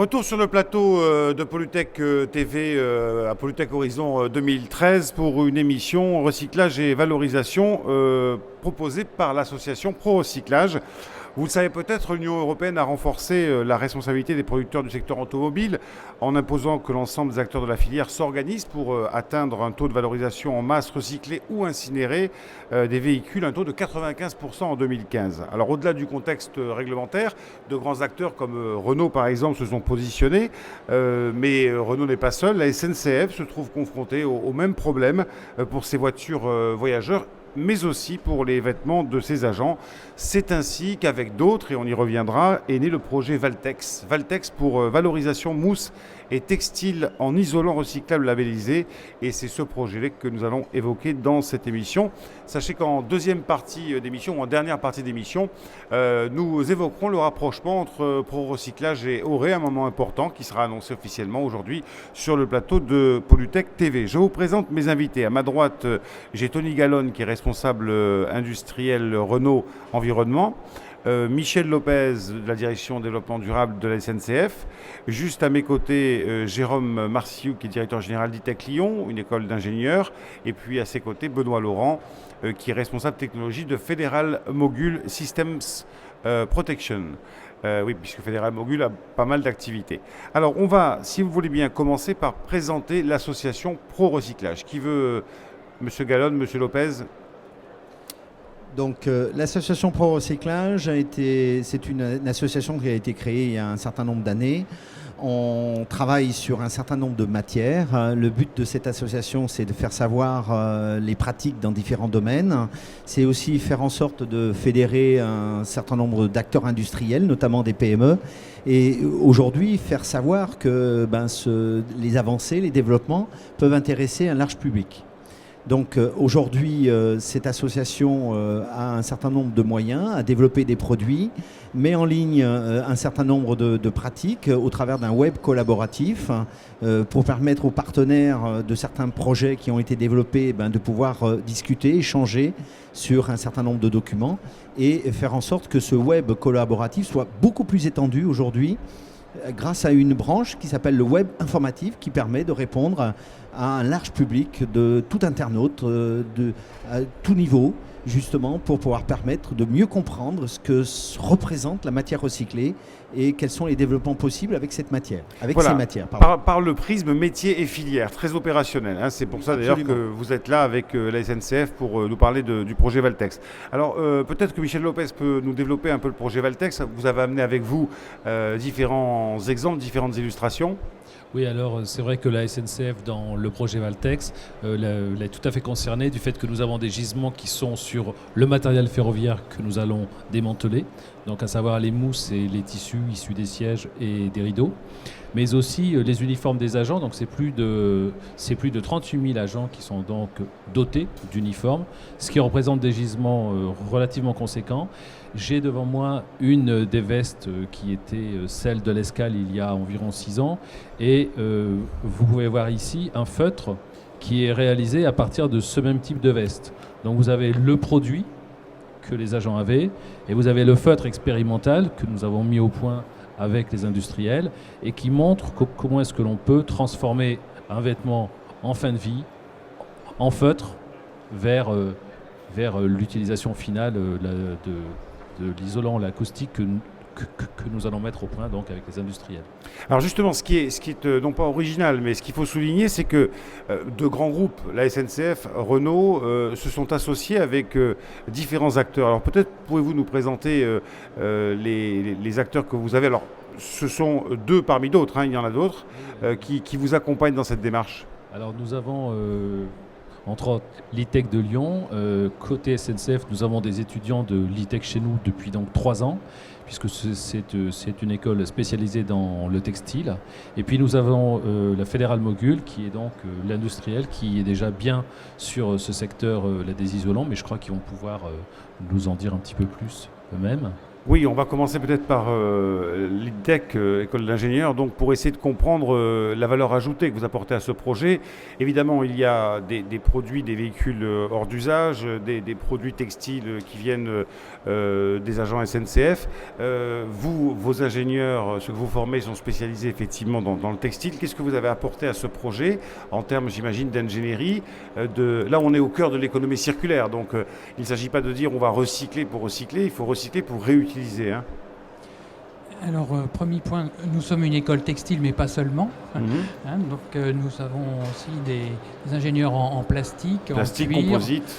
Retour sur le plateau de Polytech TV à Polytech Horizon 2013 pour une émission recyclage et valorisation proposée par l'association Pro Recyclage. Vous le savez peut-être, l'Union européenne a renforcé la responsabilité des producteurs du secteur automobile en imposant que l'ensemble des acteurs de la filière s'organisent pour atteindre un taux de valorisation en masse recyclée ou incinérée des véhicules, un taux de 95% en 2015. Alors au-delà du contexte réglementaire, de grands acteurs comme Renault par exemple se sont positionnés, mais Renault n'est pas seul. La SNCF se trouve confrontée au même problème pour ses voitures voyageurs, mais aussi pour les vêtements de ses agents. C'est ainsi qu'avec d'autres, et on y reviendra, est né le projet Valtex. Valtex pour valorisation mousse et textile en isolant recyclable labellisé. Et c'est ce projet-là que nous allons évoquer dans cette émission. Sachez qu'en deuxième partie d'émission, ou en dernière partie d'émission, nous évoquerons le rapprochement entre Pro Recyclage et Auré, un moment important qui sera annoncé officiellement aujourd'hui sur le plateau de Polytech TV. Je vous présente mes invités. À ma droite, j'ai Tony Gallone qui est responsable industriel Renault Environnement. Michel Lopez de la direction développement durable de la SNCF. Juste à mes côtés, Jérôme Marciou qui est directeur général d'ITEC Lyon, une école d'ingénieurs. Et puis à ses côtés, Benoît Laurent qui est responsable technologie de Federal Mogul Systems Protection. Oui, puisque Federal Mogul a pas mal d'activités. Alors on va, si vous voulez bien, commencer par présenter l'association Pro Recyclage. Qui veut, Monsieur Gallone, Monsieur Lopez? Donc l'association Pro Recyclage c'est une association qui a été créée il y a un certain nombre d'années. On travaille sur un certain nombre de matières. Le but de cette association, c'est de faire savoir les pratiques dans différents domaines. C'est aussi faire en sorte de fédérer un certain nombre d'acteurs industriels, notamment des PME. Et aujourd'hui, faire savoir que les avancées, les développements peuvent intéresser un large public. Donc aujourd'hui, cette association a un certain nombre de moyens à développer des produits, met en ligne un certain nombre de pratiques au travers d'un web collaboratif pour permettre aux partenaires de certains projets qui ont été développés de pouvoir discuter, échanger sur un certain nombre de documents et faire en sorte que ce web collaboratif soit beaucoup plus étendu aujourd'hui grâce à une branche qui s'appelle le web informatif qui permet de répondre à un large public de tout internaute, à tout niveau, justement pour pouvoir permettre de mieux comprendre ce que représente la matière recyclée et quels sont les développements possibles avec cette matière, ces matières. Par le prisme métier et filière, très opérationnel. C'est pour ça d'ailleurs que vous êtes là avec la SNCF pour nous parler du projet Valtex. Alors peut-être que Michel Lopez peut nous développer un peu le projet Valtex. Vous avez amené avec vous différents exemples, différentes illustrations. Oui, alors c'est vrai que la SNCF dans le projet Valtex est tout à fait concernée du fait que nous avons des gisements qui sont sur le matériel ferroviaire que nous allons démanteler, donc à savoir les mousses et les tissus issus des sièges et des rideaux, mais aussi les uniformes des agents. Donc c'est plus de 38 000 agents qui sont donc dotés d'uniformes, ce qui représente des gisements relativement conséquents. J'ai devant moi une des vestes qui était celle de l'escale il y a environ 6 ans et vous pouvez voir ici un feutre qui est réalisé à partir de ce même type de veste. Donc vous avez le produit que les agents avaient et vous avez le feutre expérimental que nous avons mis au point avec les industriels et qui montre comment est-ce que l'on peut transformer un vêtement en fin de vie en feutre vers l'utilisation finale de l'isolant, l'acoustique que nous allons mettre au point donc avec les industriels. Alors justement, ce qui est non pas original, mais ce qu'il faut souligner, c'est que de grands groupes, la SNCF, Renault, se sont associés avec différents acteurs. Alors peut-être pouvez-vous nous présenter les acteurs que vous avez. Alors ce sont deux parmi d'autres, il y en a d'autres, qui vous accompagnent dans cette démarche. Alors nous avons entre autres l'ITEC de Lyon. Côté SNCF, nous avons des étudiants de l'ITEC chez nous depuis donc 3 ans, puisque c'est une école spécialisée dans le textile. Et puis nous avons la Federal Mogul, qui est donc l'industriel, qui est déjà bien sur ce secteur des isolants, mais je crois qu'ils vont pouvoir nous en dire un petit peu plus eux-mêmes. Oui, on va commencer peut-être par l'IDEC, École d'ingénieurs, donc pour essayer de comprendre la valeur ajoutée que vous apportez à ce projet. Évidemment, il y a des produits, des véhicules hors d'usage, des produits textiles qui viennent des agents SNCF. Vous, vos ingénieurs, ceux que vous formez, sont spécialisés effectivement dans le textile. Qu'est-ce que vous avez apporté à ce projet en termes, j'imagine, d'ingénierie Là, on est au cœur de l'économie circulaire, donc il ne s'agit pas de dire on va recycler pour recycler, il faut recycler pour réutiliser. Hein. Alors, premier point, nous sommes une école textile, mais pas seulement. Donc, nous avons aussi des ingénieurs en plastique, en cuir, composite,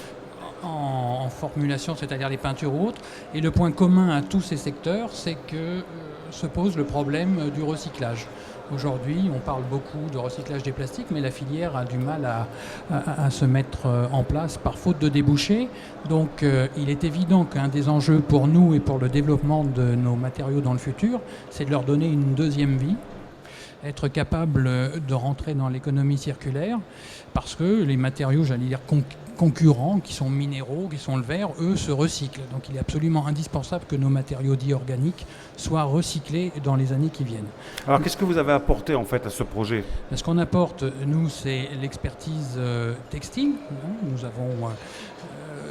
en formulation, c'est-à-dire les peintures ou autres. Et le point commun à tous ces secteurs, c'est que se pose le problème du recyclage. Aujourd'hui, on parle beaucoup de recyclage des plastiques, mais la filière a du mal à se mettre en place par faute de débouchés. Donc, il est évident qu'un des enjeux pour nous et pour le développement de nos matériaux dans le futur, c'est de leur donner une deuxième vie, être capable de rentrer dans l'économie circulaire, parce que les matériaux, j'allais dire, concurrents, qui sont minéraux, qui sont le verre, eux, se recyclent. Donc il est absolument indispensable que nos matériaux dits organiques soient recyclés dans les années qui viennent. Alors qu'est-ce que vous avez apporté en fait à ce projet ? Ce qu'on apporte, nous, c'est l'expertise textile. Nous avons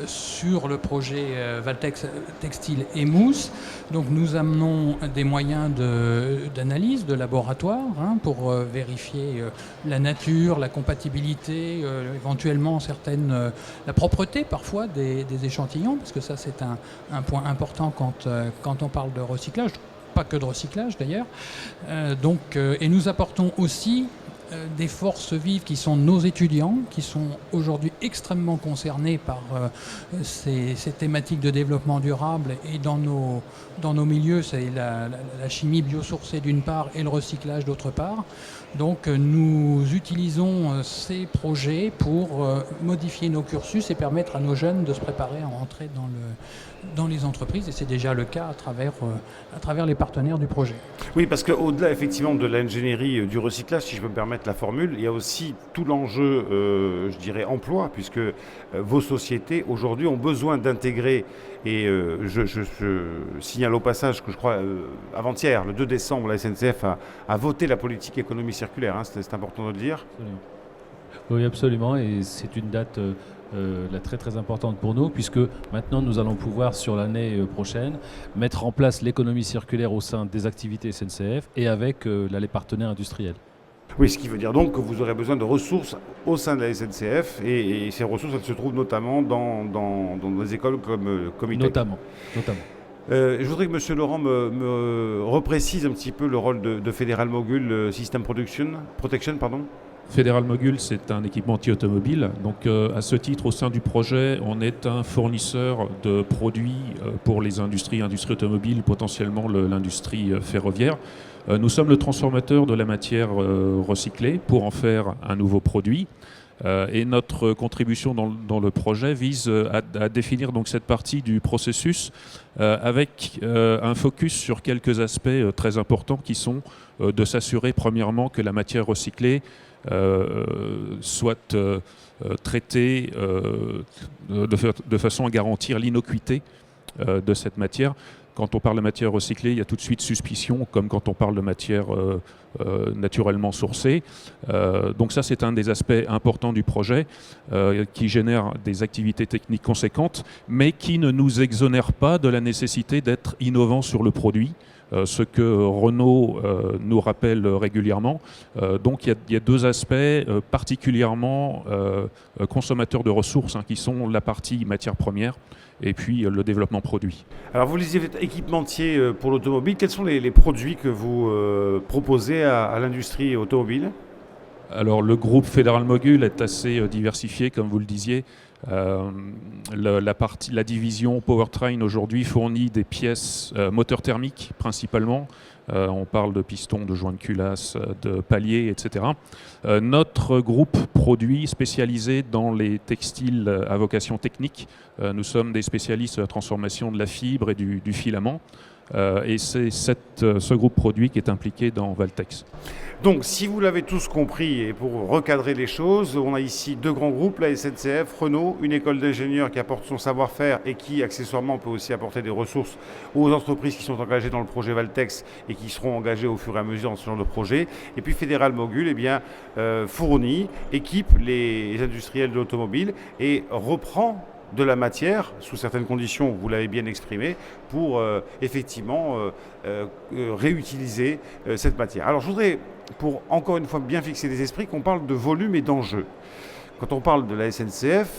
sur le projet Valtex Textile et Mousse. Donc nous amenons des moyens d'analyse, de laboratoire, pour vérifier la nature, la compatibilité, éventuellement la propreté parfois des échantillons, parce que ça c'est un point important quand on parle de recyclage, pas que de recyclage d'ailleurs. Et nous apportons aussi des forces vives qui sont nos étudiants, qui sont aujourd'hui extrêmement concernés par ces thématiques de développement durable, et dans nos milieux, c'est la chimie biosourcée d'une part et le recyclage d'autre part. Donc nous utilisons ces projets pour modifier nos cursus et permettre à nos jeunes de se préparer à rentrer dans les entreprises, et c'est déjà le cas à travers les partenaires du projet. Oui, parce qu'au-delà effectivement de l'ingénierie du recyclage, si je peux me permettre la formule, il y a aussi tout l'enjeu, je dirais, emploi, puisque vos sociétés aujourd'hui ont besoin d'intégrer, et je signale au passage que je crois avant-hier, le 2 décembre, la SNCF a voté la politique économie circulaire, c'est important de le dire. Absolument. Oui, absolument, et c'est une date très très importante pour nous, puisque maintenant nous allons pouvoir sur l'année prochaine mettre en place l'économie circulaire au sein des activités SNCF et avec les partenaires industriels. Oui, ce qui veut dire donc que vous aurez besoin de ressources au sein de la SNCF, et ces ressources, elles se trouvent notamment dans des écoles comme Comitec. Notamment. Je voudrais que M. Laurent me reprécise un petit peu le rôle de Fédéral Mogul System Protection. Fédéral Mogul, c'est un équipementier automobile. Donc, à ce titre, au sein du projet, on est un fournisseur de produits pour les industries automobiles, potentiellement l'industrie ferroviaire. Nous sommes le transformateur de la matière recyclée pour en faire un nouveau produit. Et notre contribution dans le projet vise à définir donc cette partie du processus avec un focus sur quelques aspects très importants qui sont de s'assurer premièrement que la matière recyclée soit traitée de façon à garantir l'innocuité de cette matière. Quand on parle de matière recyclée, il y a tout de suite suspicion, comme quand on parle de matière naturellement sourcée. Donc ça, c'est un des aspects importants du projet qui génère des activités techniques conséquentes, mais qui ne nous exonère pas de la nécessité d'être innovant sur le produit. Ce que Renault nous rappelle régulièrement. Donc il y a deux aspects particulièrement consommateurs de ressources, qui sont la partie matière première et puis le développement produit. Alors vous disiez, vous êtes équipementier pour l'automobile. Quels sont les produits que vous proposez à l'industrie automobile ? Alors le groupe Fédéral Mogul est assez diversifié, comme vous le disiez. La division Powertrain aujourd'hui fournit des pièces moteurs thermiques principalement. On parle de pistons, de joints de culasse, de paliers, etc. Notre groupe produit spécialisé dans les textiles à vocation technique. Nous sommes des spécialistes de la transformation de la fibre et du filament. Et c'est ce groupe produit qui est impliqué dans Valtex. Donc, si vous l'avez tous compris, et pour recadrer les choses, on a ici deux grands groupes, la SNCF, Renault, une école d'ingénieurs qui apporte son savoir-faire et qui, accessoirement, peut aussi apporter des ressources aux entreprises qui sont engagées dans le projet Valtex et qui seront engagées au fur et à mesure dans ce genre de projet. Et puis, Fédéral Mogul, eh bien, fournit, équipe les industriels de l'automobile et reprend de la matière, sous certaines conditions, vous l'avez bien exprimé, pour effectivement réutiliser cette matière. Alors je voudrais, pour encore une fois bien fixer les esprits, qu'on parle de volume et d'enjeu. Quand on parle de la SNCF,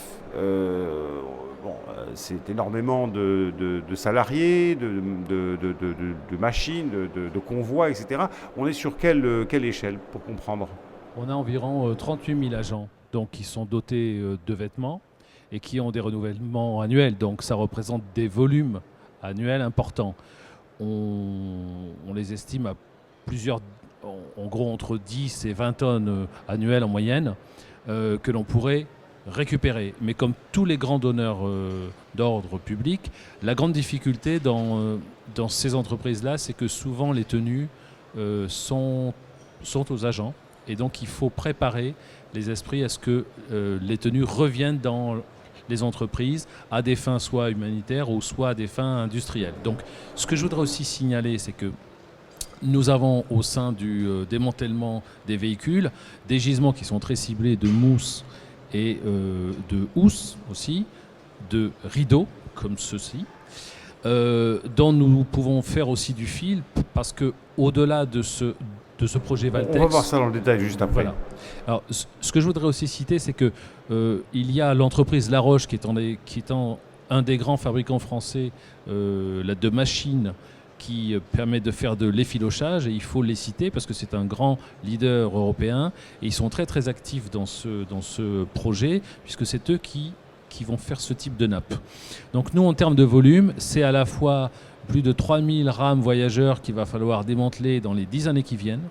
c'est énormément de salariés, de machines, de convois, etc. On est sur quelle échelle, pour comprendre? On a environ 38 000 agents donc, qui sont dotés de vêtements et qui ont des renouvellements annuels. Donc ça représente des volumes annuels importants. On les estime à plusieurs, en gros entre 10 et 20 tonnes annuelles en moyenne, que l'on pourrait récupérer. Mais comme tous les grands donneurs d'ordre public, la grande difficulté dans ces entreprises-là, c'est que souvent les tenues sont aux agents. Et donc il faut préparer les esprits à ce que les tenues reviennent dans les entreprises à des fins soit humanitaires ou soit à des fins industrielles. Donc ce que je voudrais aussi signaler, c'est que nous avons au sein du démantèlement des véhicules des gisements qui sont très ciblés de mousse et de housse aussi, de rideaux comme ceci, dont nous pouvons faire aussi du fil parce que au-delà de ce projet Valtex. On va voir ça dans le détail juste après. Voilà. Alors, ce que je voudrais aussi citer, c'est que il y a l'entreprise La Roche qui est un des grands fabricants français de machines qui permet de faire de l'effilochage, et il faut les citer parce que c'est un grand leader européen et ils sont très très actifs dans ce projet puisque c'est eux qui vont faire ce type de nappe. Donc nous, en termes de volume, c'est à la fois plus de 3000 rames voyageurs qu'il va falloir démanteler dans les 10 années qui viennent,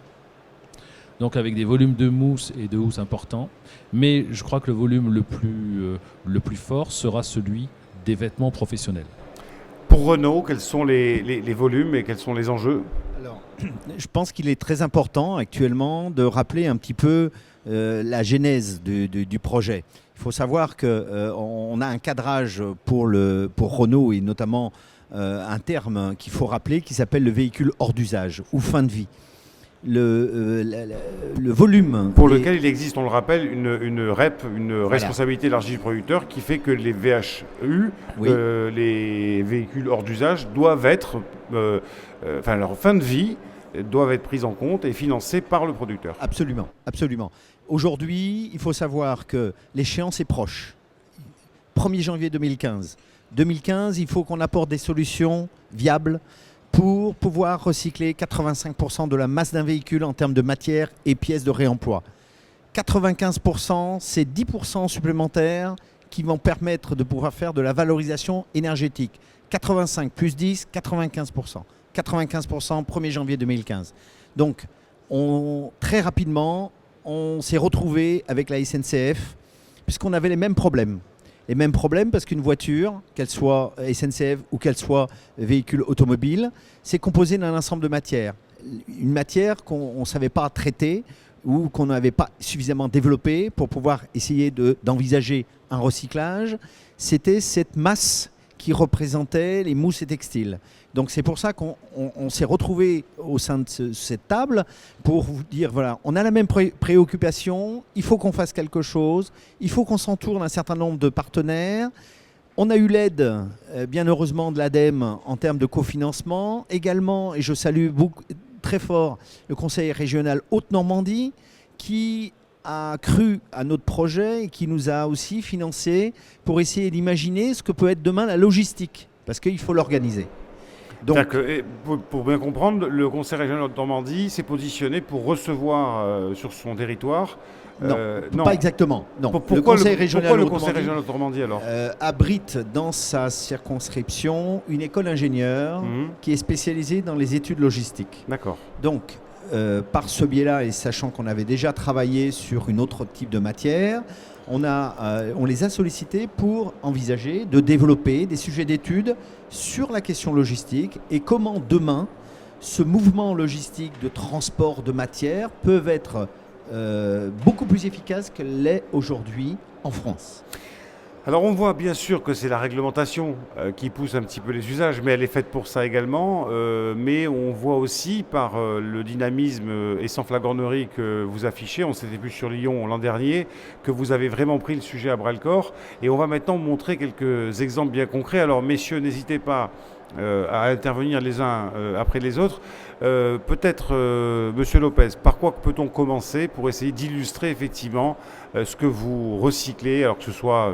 donc avec des volumes de mousse et de housse importants. Mais je crois que le volume le plus fort sera celui des vêtements professionnels. Pour Renault, quels sont les volumes et quels sont les enjeux? Alors, je pense qu'il est très important actuellement de rappeler un petit peu la genèse du projet. Il faut savoir qu'on a un cadrage pour Renault et notamment un terme qu'il faut rappeler qui s'appelle le véhicule hors d'usage ou fin de vie. Le volume... Pour lequel il existe, on le rappelle, une REP, une responsabilité élargie du producteur qui fait que les VHU, Oui. Les véhicules hors d'usage, doivent être, leur fin de vie doivent être prises en compte et financées par le producteur. Absolument, absolument. Aujourd'hui, il faut savoir que l'échéance est proche. 1er janvier 2015. 2015, il faut qu'on apporte des solutions viables pour pouvoir recycler 85% de la masse d'un véhicule en termes de matière et pièces de réemploi. 95%, c'est 10% supplémentaires qui vont permettre de pouvoir faire de la valorisation énergétique. 85 plus 10, 95%. 95%, 1er janvier 2015. Donc, très rapidement, on s'est retrouvé avec la SNCF puisqu'on avait les mêmes problèmes. Les mêmes problèmes parce qu'une voiture, qu'elle soit SNCF ou qu'elle soit véhicule automobile, c'est composé d'un ensemble de matières. Une matière qu'on ne savait pas traiter ou qu'on n'avait pas suffisamment développée pour pouvoir essayer d'envisager un recyclage, c'était cette masse qui représentait les mousses et textiles. Donc c'est pour ça qu'on s'est retrouvé au sein de cette table pour vous dire, voilà, on a la même préoccupation, il faut qu'on fasse quelque chose, il faut qu'on s'entoure d'un certain nombre de partenaires. On a eu l'aide, bien heureusement, de l'ADEME en termes de cofinancement. Également, et je salue très fort le Conseil régional Haute-Normandie qui a cru à notre projet et qui nous a aussi financé pour essayer d'imaginer ce que peut être demain la logistique, parce qu'il faut l'organiser. Donc, pour bien comprendre, le Conseil régional de Normandie s'est positionné pour recevoir sur son territoire. Non, pas exactement. Non. Pourquoi le Conseil régional de Normandie alors abrite dans sa circonscription une école d'ingénieurs qui est spécialisée dans les études logistiques. D'accord. Donc, par ce biais-là, et sachant qu'on avait déjà travaillé sur une autre type de matière, on les a sollicités pour envisager de développer des sujets d'études sur la question logistique et comment demain, ce mouvement logistique de transport de matière peut être beaucoup plus efficace qu'elle l'est aujourd'hui en France. Alors on voit bien sûr que c'est la réglementation qui pousse un petit peu les usages, mais elle est faite pour ça également. Mais on voit aussi par le dynamisme et sans flagornerie que vous affichez, on s'était vu sur Lyon l'an dernier, que vous avez vraiment pris le sujet à bras-le-corps. Et on va maintenant montrer quelques exemples bien concrets. Alors messieurs, n'hésitez pas à intervenir les uns après les autres. Peut-être, Monsieur Lopez, par quoi peut-on commencer pour essayer d'illustrer effectivement ce que vous recyclez, alors que ce soit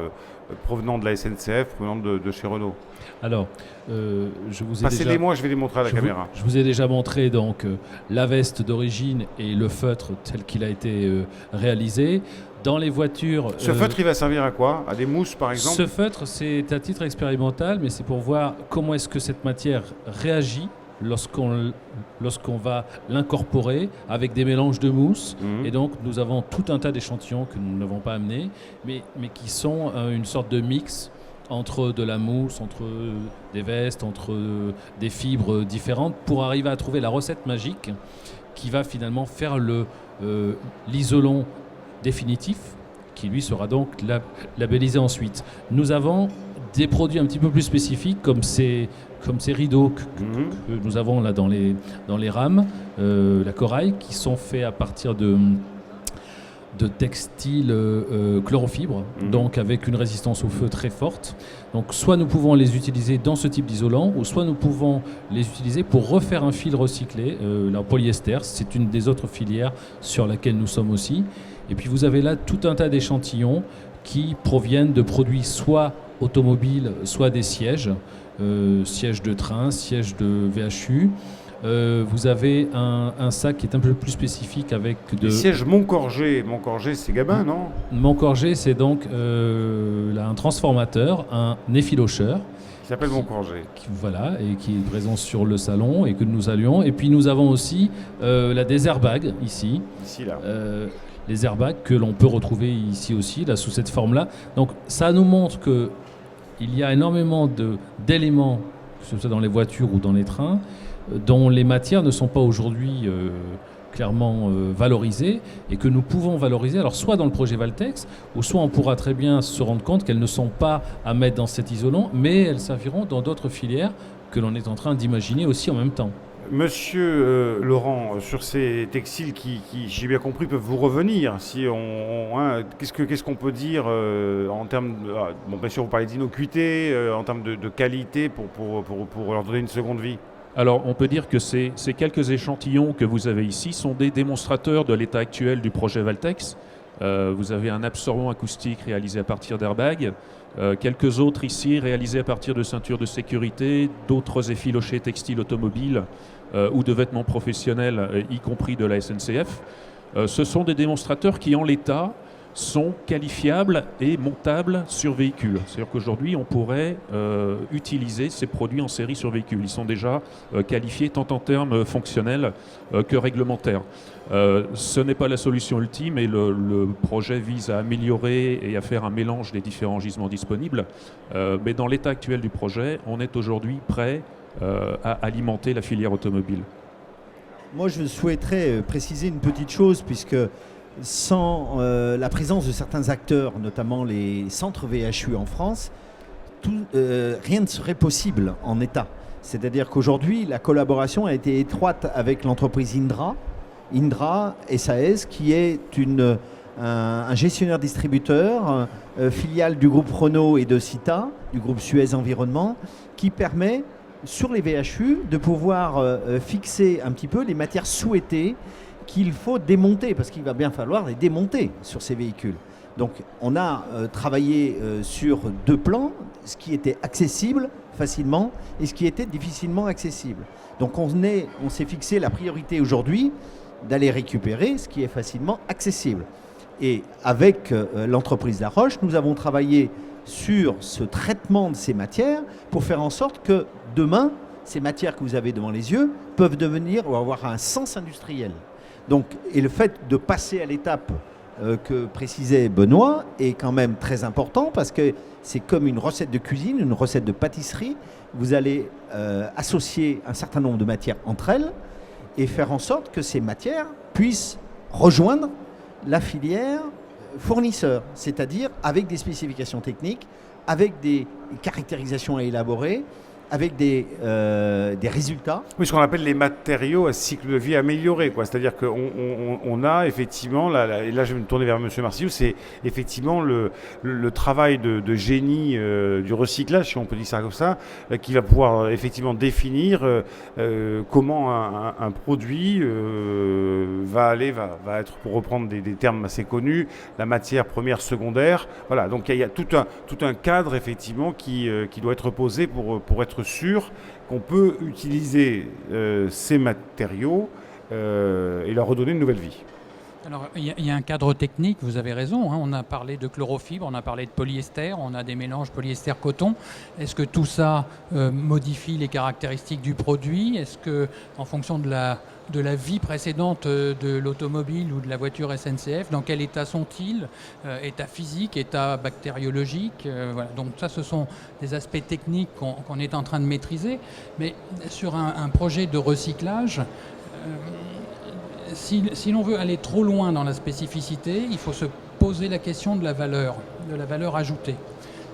provenant de la SNCF, provenant de chez Renault? Alors, je vous ai Passez-les-moi, je vais les montrer à la caméra. Je vous ai déjà montré donc la veste d'origine et le feutre tel qu'il a été réalisé. Dans les voitures... Ce feutre, il va servir à quoi? À des mousses, par exemple? Ce feutre, c'est à titre expérimental, mais c'est pour voir comment est-ce que cette matière réagit lorsqu'on va l'incorporer avec des mélanges de mousse. Et donc, nous avons tout un tas d'échantillons que nous n'avons pas amenés, mais qui sont une sorte de mix entre de la mousse, entre des vestes, entre des fibres différentes, pour arriver à trouver la recette magique qui va finalement faire l'isolon définitif, qui lui sera donc labellisé ensuite. Nous avons des produits un petit peu plus spécifiques, comme ces rideaux que nous avons là dans les rames, la corail, qui sont faits à partir de textiles chlorofibre, donc avec une résistance au feu très forte. Donc soit nous pouvons les utiliser dans ce type d'isolant, ou soit nous pouvons les utiliser pour refaire un fil recyclé, le polyester. C'est une des autres filières sur laquelle nous sommes aussi. Et puis vous avez là tout un tas d'échantillons qui proviennent de produits soit automobiles, soit des sièges, sièges de train, sièges de VHU. Vous avez un sac qui est un peu plus spécifique avec Les sièges Moncorgé. Moncorgé, c'est Gabin, non? Moncorgé, c'est donc un transformateur, un effilocheur. Qui s'appelle Moncorgé. Voilà, et qui est présent sur le salon et que nous allions. Et puis nous avons aussi des airbags ici. Ici, là. Les airbags que l'on peut retrouver ici aussi, là, sous cette forme-là. Donc ça nous montre qu'il y a énormément d'éléments, que ce soit dans les voitures ou dans les trains, dont les matières ne sont pas aujourd'hui clairement valorisées et que nous pouvons valoriser, alors soit dans le projet Valtex, ou soit on pourra très bien se rendre compte qu'elles ne sont pas à mettre dans cet isolant, mais elles serviront dans d'autres filières que l'on est en train d'imaginer aussi en même temps. Monsieur Laurent, sur ces textiles qui, j'ai bien compris, peuvent vous revenir. Qu'est-ce qu'on peut dire en termes de, bien sûr, vous parlez d'innocuité, en termes de qualité pour leur donner une seconde vie? Alors, on peut dire que ces quelques échantillons que vous avez ici sont des démonstrateurs de l'état actuel du projet Valtex. Vous avez un absorbant acoustique réalisé à partir d'airbags, quelques autres ici réalisés à partir de ceintures de sécurité, d'autres effilochés textiles automobiles ou de vêtements professionnels, y compris de la SNCF. Ce sont des démonstrateurs qui, en l'état, sont qualifiables et montables sur véhicule. C'est-à-dire qu'aujourd'hui, on pourrait utiliser ces produits en série sur véhicule. Ils sont déjà qualifiés tant en termes fonctionnels que réglementaires. Ce n'est pas la solution ultime et le projet vise à améliorer et à faire un mélange des différents gisements disponibles. Mais dans l'état actuel du projet, on est aujourd'hui prêt à alimenter la filière automobile. Moi, je souhaiterais préciser une petite chose, puisque sans la présence de certains acteurs, notamment les centres VHU en France, rien ne serait possible en état. C'est-à-dire qu'aujourd'hui, la collaboration a été étroite avec l'entreprise Indra SAS, qui est un gestionnaire distributeur, filiale du groupe Renault et de Cita, du groupe Suez Environnement, qui permet, sur les VHU, de pouvoir fixer un petit peu les matières souhaitées qu'il faut démonter, parce qu'il va bien falloir les démonter sur ces véhicules. Donc on a travaillé sur deux plans, ce qui était accessible facilement et ce qui était difficilement accessible. Donc on s'est fixé la priorité aujourd'hui d'aller récupérer ce qui est facilement accessible. Et avec l'entreprise La Roche, nous avons travaillé sur ce traitement de ces matières pour faire en sorte que demain, ces matières que vous avez devant les yeux peuvent devenir ou avoir un sens industriel. Donc, et le fait de passer à l'étape que précisait Benoît est quand même très important parce que c'est comme une recette de cuisine, une recette de pâtisserie. Vous allez associer un certain nombre de matières entre elles et faire en sorte que ces matières puissent rejoindre la filière fournisseur, c'est-à-dire avec des spécifications techniques, avec des caractérisations à élaborer, avec des résultats. Oui, ce qu'on appelle les matériaux à cycle de vie amélioré, quoi. C'est-à-dire qu'on a effectivement, et là je vais me tourner vers M. Marcillou, c'est effectivement le travail de génie du recyclage, si on peut dire ça comme ça, qui va pouvoir effectivement définir comment un produit va être, pour reprendre des termes assez connus, la matière première, secondaire. Voilà, donc il y a tout un cadre effectivement qui doit être posé pour être sûr qu'on peut utiliser ces matériaux et leur redonner une nouvelle vie. Alors, il y a un cadre technique, vous avez raison, hein, on a parlé de chlorofibre, on a parlé de polyester, on a des mélanges polyester-coton. Est-ce que tout ça modifie les caractéristiques du produit? Est-ce que, en fonction de la vie précédente de l'automobile ou de la voiture SNCF, dans quel état sont-ils? État physique, état bactériologique, voilà. Donc ça, ce sont des aspects techniques qu'on est en train de maîtriser. Mais sur un projet de recyclage, si l'on veut aller trop loin dans la spécificité, il faut se poser la question de la valeur ajoutée.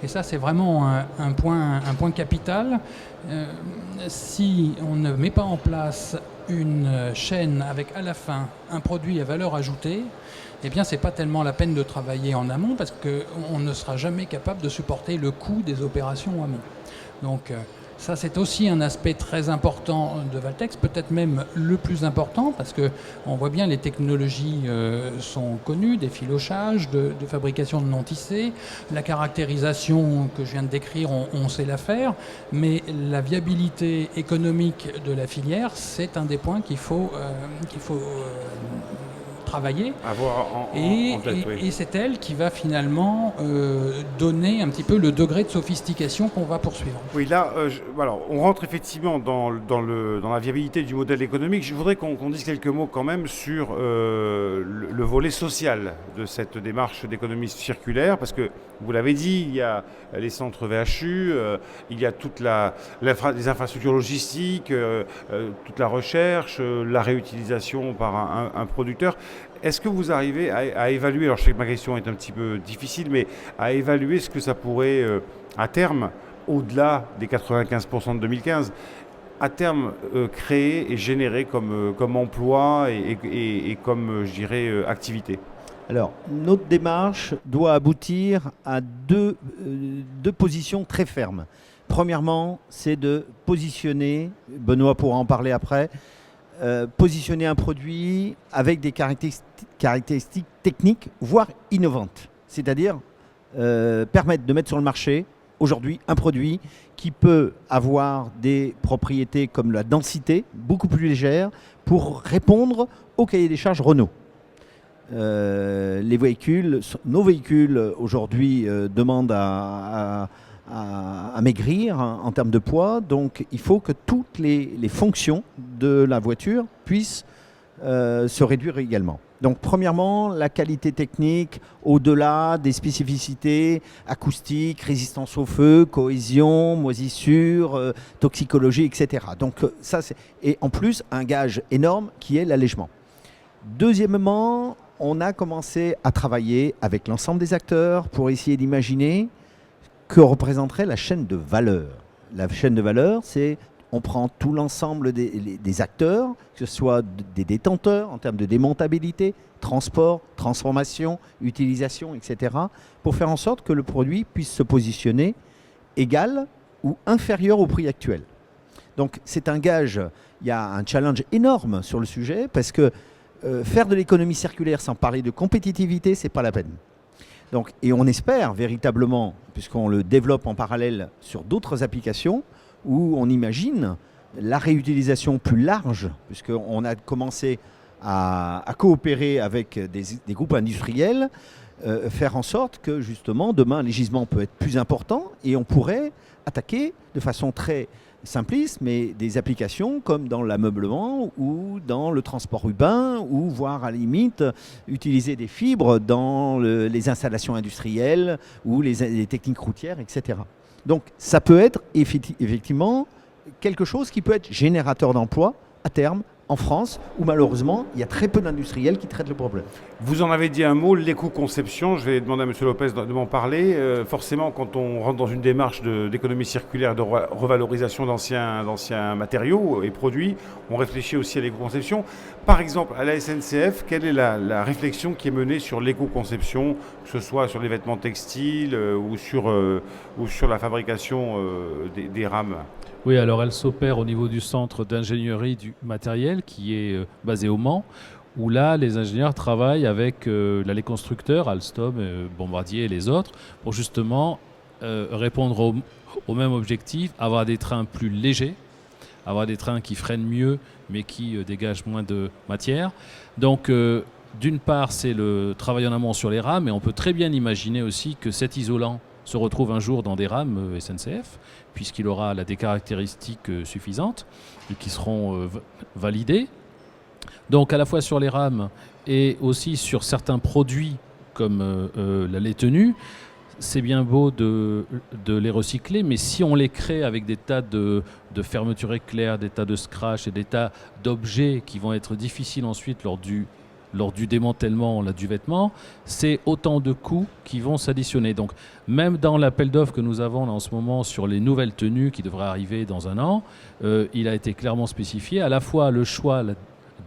Et ça, c'est vraiment un point capital. Si on ne met pas en place une chaîne avec à la fin un produit à valeur ajoutée, eh bien, c'est pas tellement la peine de travailler en amont parce qu'on ne sera jamais capable de supporter le coût des opérations en amont. Donc, ça, c'est aussi un aspect très important de Valtex, peut-être même le plus important, parce qu'on voit bien les technologies sont connues, des filochages, de fabrication de non-tissés, la caractérisation que je viens de décrire, on sait la faire, mais la viabilité économique de la filière, c'est un des points qu'il faut travailler. En tête, oui. Et c'est elle qui va finalement donner un petit peu le degré de sophistication qu'on va poursuivre. Oui, là, alors, on rentre effectivement dans la viabilité du modèle économique. Je voudrais qu'on dise quelques mots quand même sur le volet social de cette démarche d'économie circulaire, parce que, vous l'avez dit, il y a les centres VHU, il y a toutes les infrastructures logistiques, toute la recherche, la réutilisation par un producteur. Est-ce que vous arrivez à évaluer, alors je sais que ma question est un petit peu difficile, mais à évaluer ce que ça pourrait, à terme, au-delà des 95% de 2015, à terme créer et générer comme emploi et comme, je dirais, activité? Alors, notre démarche doit aboutir à deux positions très fermes. Premièrement, c'est de positionner, Benoît pourra en parler après, positionner un produit avec des caractéristiques techniques, voire innovantes. C'est-à-dire permettre de mettre sur le marché aujourd'hui un produit qui peut avoir des propriétés comme la densité, beaucoup plus légère, pour répondre au cahier des charges Renault. Nos véhicules aujourd'hui demandent à maigrir en termes de poids, donc il faut que toutes les fonctions de la voiture puissent se réduire également. Donc premièrement, la qualité technique au-delà des spécificités acoustiques, résistance au feu, cohésion, moisissure, toxicologie, etc. Donc ça, et en plus un gage énorme qui est l'allègement. Deuxièmement, on a commencé à travailler avec l'ensemble des acteurs pour essayer d'imaginer que représenterait la chaîne de valeur. La chaîne de valeur, c'est on prend tout l'ensemble des acteurs, que ce soit des détenteurs en termes de démontabilité, transport, transformation, utilisation, etc., pour faire en sorte que le produit puisse se positionner égal ou inférieur au prix actuel. Donc c'est un gage, il y a un challenge énorme sur le sujet, parce que faire de l'économie circulaire sans parler de compétitivité, c'est pas la peine. Donc, et on espère véritablement, puisqu'on le développe en parallèle sur d'autres applications, où on imagine la réutilisation plus large, puisqu'on a commencé à coopérer avec des groupes industriels, faire en sorte que justement demain les gisements peuvent être plus importants et on pourrait attaquer de façon très simplistes, mais des applications comme dans l'ameublement ou dans le transport urbain, ou voire à la limite utiliser des fibres dans les installations industrielles ou les techniques routières, etc. Donc ça peut être effectivement quelque chose qui peut être générateur d'emplois à terme en France, où malheureusement il y a très peu d'industriels qui traitent le problème. Vous en avez dit un mot, l'éco-conception. Je vais demander à M. Lopez de m'en parler. Forcément, quand on rentre dans une démarche d'économie circulaire, de revalorisation d'anciens matériaux et produits, on réfléchit aussi à l'éco-conception. Par exemple, à la SNCF, quelle est la réflexion qui est menée sur l'éco-conception, que ce soit sur les vêtements textiles ou sur la fabrication des rames? Oui, alors elle s'opère au niveau du centre d'ingénierie du matériel qui est basé au Mans, où là, les ingénieurs travaillent avec les constructeurs, Alstom, Bombardier et les autres, pour justement répondre au même objectif, avoir des trains plus légers, avoir des trains qui freinent mieux, mais qui dégagent moins de matière. Donc, d'une part, c'est le travail en amont sur les rames, mais on peut très bien imaginer aussi que cet isolant se retrouve un jour dans des rames SNCF, puisqu'il aura des caractéristiques suffisantes et qui seront validées. Donc à la fois sur les rames et aussi sur certains produits comme la lait tenue, c'est bien beau de les recycler, mais si on les crée avec des tas de fermetures éclairs, des tas de scratch et des tas d'objets qui vont être difficiles ensuite lors du démantèlement du vêtement, c'est autant de coûts qui vont s'additionner. Donc même dans l'appel d'offres que nous avons là, en ce moment sur les nouvelles tenues qui devraient arriver dans un an, il a été clairement spécifié à la fois le choix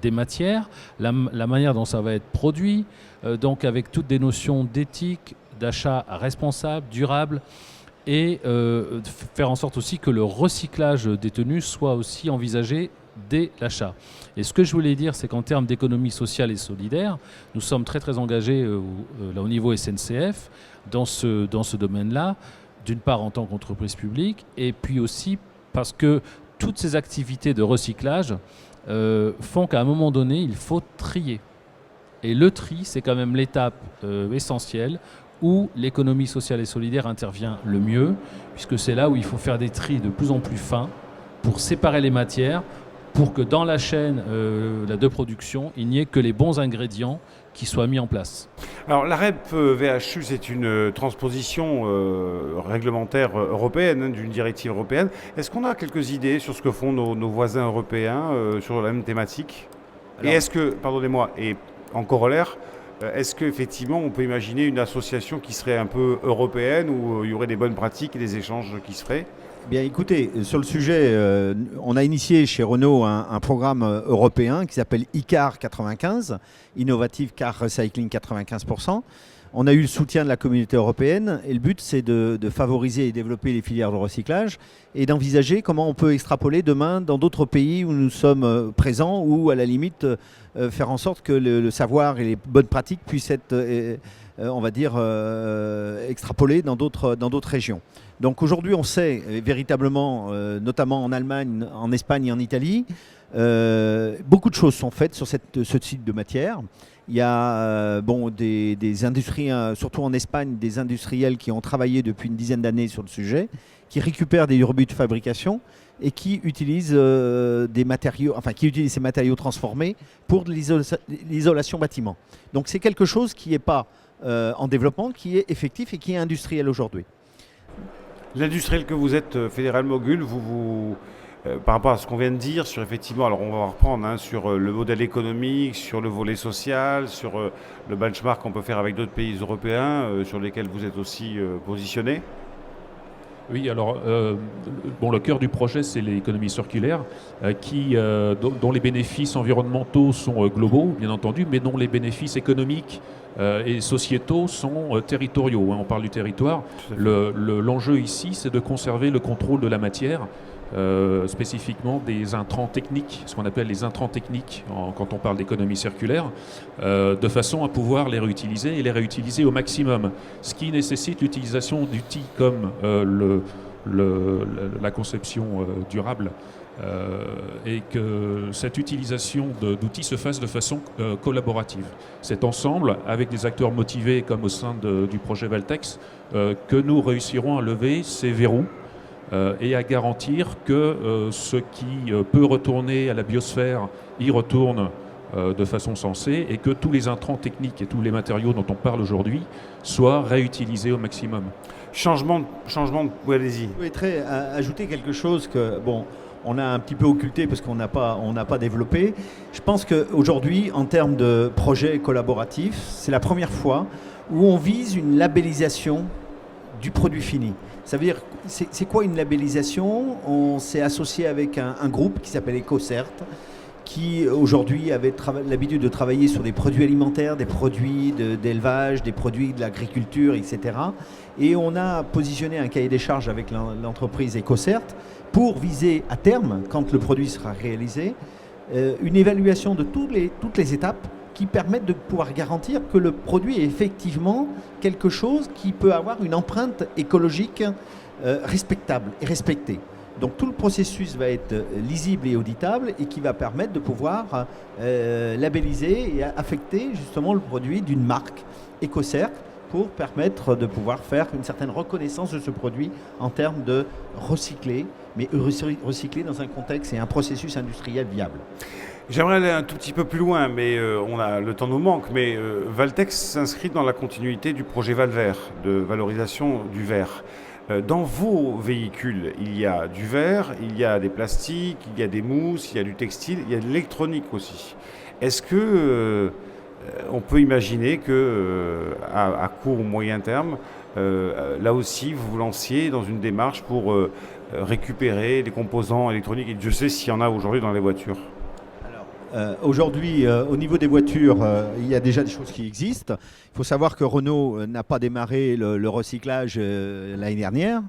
des matières, la manière dont ça va être produit, donc avec toutes des notions d'éthique, d'achat responsable, durable, et faire en sorte aussi que le recyclage des tenues soit aussi envisagé dès l'achat. Et ce que je voulais dire, c'est qu'en termes d'économie sociale et solidaire, nous sommes très très engagés là, au niveau SNCF dans ce domaine-là, d'une part en tant qu'entreprise publique, et puis aussi parce que toutes ces activités de recyclage font qu'à un moment donné, il faut trier. Et le tri, c'est quand même l'étape essentielle où l'économie sociale et solidaire intervient le mieux, puisque c'est là où il faut faire des tris de plus en plus fins pour séparer les matières, pour que dans la chaîne de production, il n'y ait que les bons ingrédients qui soient mis en place. Alors la REP VHU, c'est une transposition réglementaire européenne, d'une directive européenne. Est-ce qu'on a quelques idées sur ce que font nos voisins européens sur la même thématique? Et est-ce que, pardonnez-moi, et en corollaire, est-ce qu'effectivement on peut imaginer une association qui serait un peu européenne où il y aurait des bonnes pratiques et des échanges qui se feraient? Bien, écoutez, sur le sujet, on a initié chez Renault un programme européen qui s'appelle ICAR 95, Innovative Car Recycling 95%. On a eu le soutien de la communauté européenne et le but, c'est de favoriser et développer les filières de recyclage et d'envisager comment on peut extrapoler demain dans d'autres pays où nous sommes présents ou à la limite faire en sorte que le savoir et les bonnes pratiques puissent être, on va dire, extrapolés dans d'autres régions. Donc aujourd'hui, on sait véritablement, notamment en Allemagne, en Espagne et en Italie, beaucoup de choses sont faites sur ce type de matière. Il y a des industries, surtout en Espagne, des industriels qui ont travaillé depuis une dizaine d'années sur le sujet, qui récupèrent des rebuts de fabrication et qui utilisent ces matériaux transformés pour de l'isolation bâtiment. Donc c'est quelque chose qui n'est pas en développement, qui est effectif et qui est industriel aujourd'hui. L'industriel que vous êtes, Fédéral Mogul, par rapport à ce qu'on vient de dire, sur effectivement, alors on va reprendre sur le modèle économique, sur le volet social, sur le benchmark qu'on peut faire avec d'autres pays européens, sur lesquels vous êtes aussi positionné. Oui, alors le cœur du projet, c'est l'économie circulaire, dont les bénéfices environnementaux sont globaux, bien entendu, mais dont les bénéfices économiques et sociétaux sont territoriaux. On parle du territoire. L'enjeu ici, c'est de conserver le contrôle de la matière, spécifiquement des intrants techniques, ce qu'on appelle les intrants techniques quand on parle d'économie circulaire, de façon à pouvoir les réutiliser et les réutiliser au maximum, ce qui nécessite l'utilisation d'outils comme la conception durable, et que cette utilisation d'outils se fasse de façon collaborative. C'est ensemble, avec des acteurs motivés comme au sein du projet Valtex, que nous réussirons à lever ces verrous et à garantir que ce qui peut retourner à la biosphère y retourne de façon sensée et que tous les intrants techniques et tous les matériaux dont on parle aujourd'hui soient réutilisés au maximum. Oui, allez-y. Je voudrais ajouter quelque chose que, bon, on a un petit peu occulté parce qu'on n'a pas développé. Je pense qu'aujourd'hui, en termes de projet collaboratif, c'est la première fois où on vise une labellisation du produit fini. Ça veut dire, c'est quoi une labellisation? On s'est associé avec un groupe qui s'appelle EcoCert, qui aujourd'hui avait l'habitude de travailler sur des produits alimentaires, des produits d'élevage, des produits de l'agriculture, etc. Et on a positionné un cahier des charges avec l'entreprise EcoCert pour viser à terme, quand le produit sera réalisé, une évaluation de toutes les étapes qui permettent de pouvoir garantir que le produit est effectivement quelque chose qui peut avoir une empreinte écologique respectable et respectée. Donc tout le processus va être lisible et auditable et qui va permettre de pouvoir labelliser et affecter justement le produit d'une marque EcoCert pour permettre de pouvoir faire une certaine reconnaissance de ce produit en termes de recycler, mais recycler dans un contexte et un processus industriel viable. J'aimerais aller un tout petit peu plus loin, mais le temps nous manque. Mais Valtex s'inscrit dans la continuité du projet Valvert, de valorisation du verre. Dans vos véhicules, il y a du verre, il y a des plastiques, il y a des mousses, il y a du textile, il y a de l'électronique aussi. Est-ce que on peut imaginer que à court ou moyen terme, là aussi, vous vous lanciez dans une démarche pour récupérer les composants électroniques, et Dieu sait s'il y en a aujourd'hui dans les voitures? Aujourd'hui, au niveau des voitures, il y a déjà des choses qui existent. Il faut savoir que Renault n'a pas démarré le recyclage l'année dernière.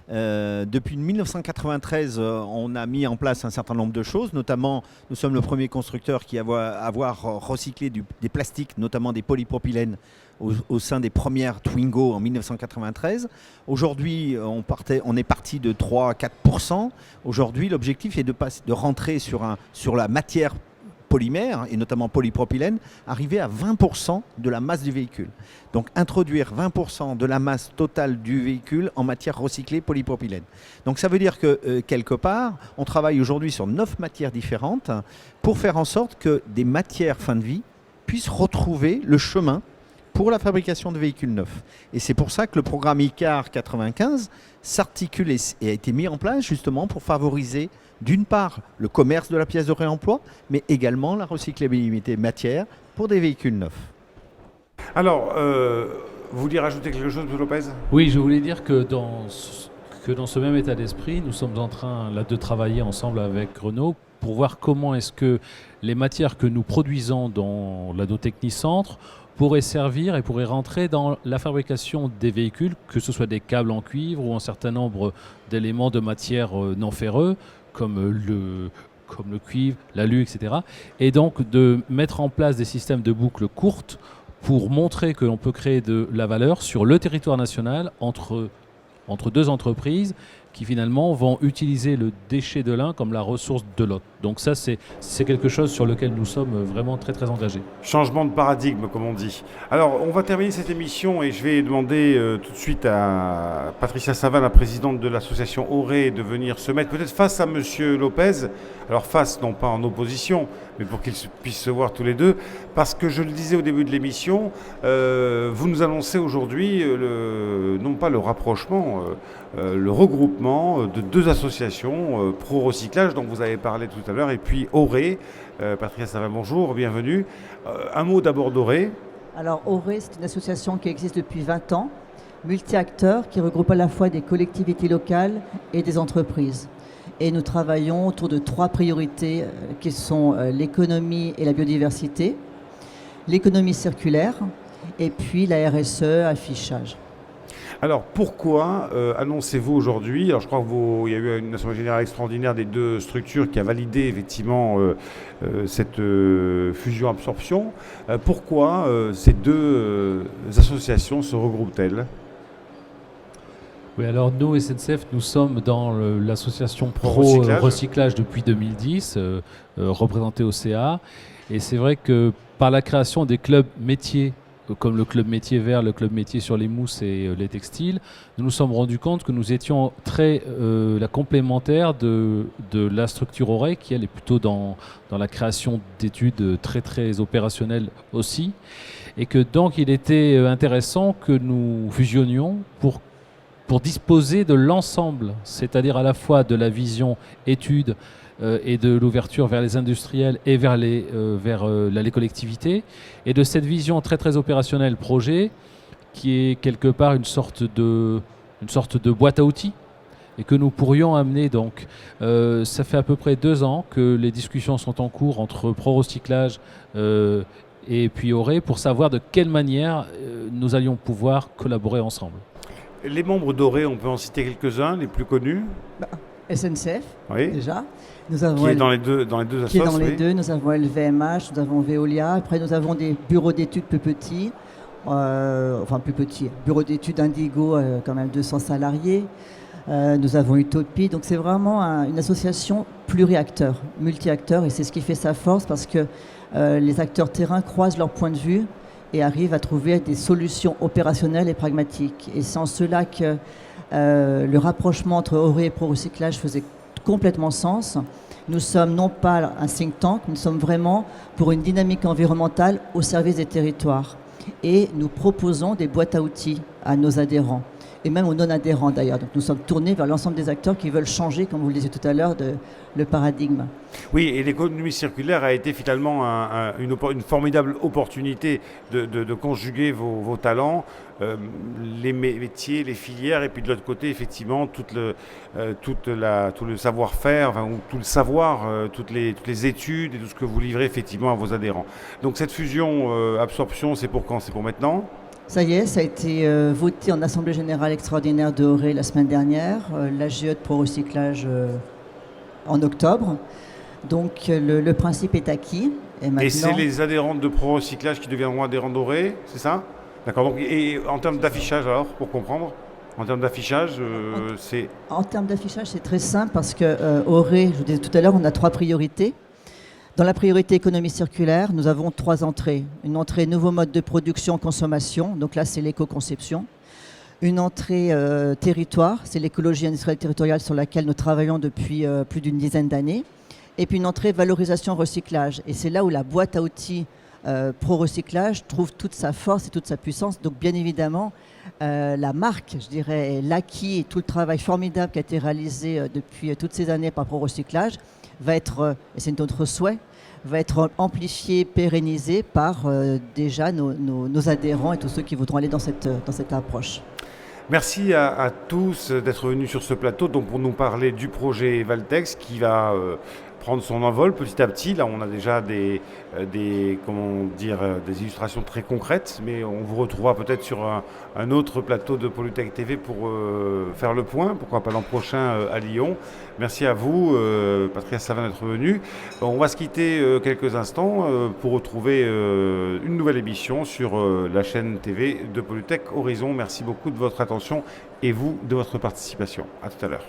Depuis 1993, on a mis en place un certain nombre de choses, notamment nous sommes le premier constructeur qui avoir recyclé des plastiques, notamment des polypropylènes, au sein des premières Twingo en 1993. Aujourd'hui, on est parti de 3 à 4%. Aujourd'hui, l'objectif est de rentrer sur la matière polymère, et notamment polypropylène, arriver à 20% de la masse du véhicule. Donc introduire 20% de la masse totale du véhicule en matière recyclée polypropylène. Donc ça veut dire que quelque part, on travaille aujourd'hui sur 9 matières différentes pour faire en sorte que des matières fin de vie puissent retrouver le chemin pour la fabrication de véhicules neufs. Et c'est pour ça que le programme ICAR 95 s'articule et a été mis en place justement pour favoriser d'une part le commerce de la pièce de réemploi, mais également la recyclabilité matière pour des véhicules neufs. Alors, vous vouliez rajouter quelque chose, M. Lopez? Oui, je voulais dire que dans ce même état d'esprit, nous sommes en train là, de travailler ensemble avec Renault pour voir comment est-ce que les matières que nous produisons dans l'Anotechnicentre pourraient servir et pourraient rentrer dans la fabrication des véhicules, que ce soit des câbles en cuivre ou un certain nombre d'éléments de matière non ferreux, comme le cuivre, l'alu, etc. Et donc de mettre en place des systèmes de boucles courtes pour montrer que l'on peut créer de la valeur sur le territoire national entre deux entreprises qui finalement vont utiliser le déchet de l'un comme la ressource de l'autre. Donc ça, c'est quelque chose sur lequel nous sommes vraiment très très engagés. Changement de paradigme, comme on dit. Alors, on va terminer cette émission et je vais demander tout de suite à Patricia Savane, la présidente de l'association Auré, de venir se mettre peut-être face à Monsieur Lopez. Alors face, non pas en opposition, mais pour qu'ils puissent se voir tous les deux. Parce que je le disais au début de l'émission, vous nous annoncez aujourd'hui, non pas le rapprochement, le regroupement de deux associations pro-recyclage dont vous avez parlé tout à l'heure, et puis Auré. Patricia Savane, bonjour, bienvenue. Un mot d'abord d'Auré. Alors Auré, c'est une association qui existe depuis 20 ans, multi-acteurs, qui regroupe à la fois des collectivités locales et des entreprises. Et nous travaillons autour de 3 priorités qui sont l'économie et la biodiversité, l'économie circulaire et puis la RSE, affichage. Alors pourquoi annoncez-vous aujourd'hui, alors je crois qu'il y a eu une assemblée générale extraordinaire des deux structures qui a validé effectivement cette fusion-absorption, pourquoi ces deux associations se regroupent-elles ? Oui, alors nous, SNCF, nous sommes dans l'association Pro-Recyclage depuis 2010, représentée au CA. Et c'est vrai que par la création des clubs métiers comme le club métier vert, le club métier sur les mousses et les textiles, nous nous sommes rendus compte que nous étions très la complémentaire de la structure Auray, qui elle est plutôt dans la création d'études très très opérationnelles aussi, et que donc il était intéressant que nous fusionnions pour disposer de l'ensemble, c'est-à-dire à la fois de la vision études et de l'ouverture vers les industriels et vers les collectivités, et de cette vision très très opérationnelle projet, qui est quelque part une sorte de boîte à outils, et que nous pourrions amener. Donc, ça fait à peu près 2 ans que les discussions sont en cours entre ProRecyclage et puis Auray, pour savoir de quelle manière nous allions pouvoir collaborer ensemble. Les membres d'Auray, on peut en citer quelques-uns, les plus connus. SNCF, Oui. déjà. Nous avons Qui est dans les deux qui est dans assos, les oui. deux. Nous avons LVMH, nous avons Veolia. Après, nous avons des bureaux d'études plus petits. Plus petits. Bureau d'études Indigo, quand même 200 salariés. Nous avons Utopie. Donc, c'est vraiment une association pluri-acteurs, multi-acteurs. Et c'est ce qui fait sa force, parce que les acteurs terrain croisent leurs points de vue et arrivent à trouver des solutions opérationnelles et pragmatiques. Et c'est en cela que le rapprochement entre Auray et ProRecyclage faisait complètement sens. Nous sommes non pas un think tank, nous sommes vraiment pour une dynamique environnementale au service des territoires. Et nous proposons des boîtes à outils à nos adhérents, et même aux non-adhérents d'ailleurs. Donc nous sommes tournés vers l'ensemble des acteurs qui veulent changer, comme vous le disiez tout à l'heure, le paradigme. Oui, et l'économie circulaire a été finalement une formidable opportunité de conjuguer vos talents, les métiers, les filières, et puis de l'autre côté, effectivement, tout le savoir-faire, ou tout le savoir, toutes les études et tout ce que vous livrez effectivement à vos adhérents. Donc cette fusion absorption, c'est pour quand? C'est pour maintenant? Ça y est, ça a été voté en Assemblée Générale Extraordinaire de Auray la semaine dernière, l'AGE de ProRecyclage en octobre. Donc le principe est acquis. Et c'est les adhérents de ProRecyclage qui deviendront adhérents d'Auray, c'est ça? D'accord. Donc, et en termes d'affichage, alors, pour comprendre, en termes d'affichage, c'est... En termes d'affichage, c'est très simple, parce que Auray, je vous disais tout à l'heure, on a 3 priorités. Dans la priorité économie circulaire, nous avons 3 entrées. Une entrée nouveau mode de production-consommation, donc là c'est l'éco-conception. Une entrée territoire, c'est l'écologie industrielle territoriale sur laquelle nous travaillons depuis plus d'une dizaine d'années. Et puis une entrée valorisation-recyclage. Et c'est là où la boîte à outils ProRecyclage trouve toute sa force et toute sa puissance. Donc bien évidemment, la marque, je dirais, l'acquis et tout le travail formidable qui a été réalisé depuis toutes ces années par ProRecyclage va être, et c'est notre souhait, va être amplifié, pérennisé par déjà nos adhérents et tous ceux qui voudront aller dans cette approche. Merci à tous d'être venus sur ce plateau donc pour nous parler du projet Valtex qui va prendre son envol petit à petit. Là, on a déjà des illustrations très concrètes, mais on vous retrouvera peut-être sur un autre plateau de Polytech TV pour faire le point, pourquoi pas l'an prochain à Lyon. Merci à vous, Patricia Savin, d'être venu. On va se quitter quelques instants pour retrouver une nouvelle émission sur la chaîne TV de Polytech Horizon. Merci beaucoup de votre attention et vous de votre participation. À tout à l'heure.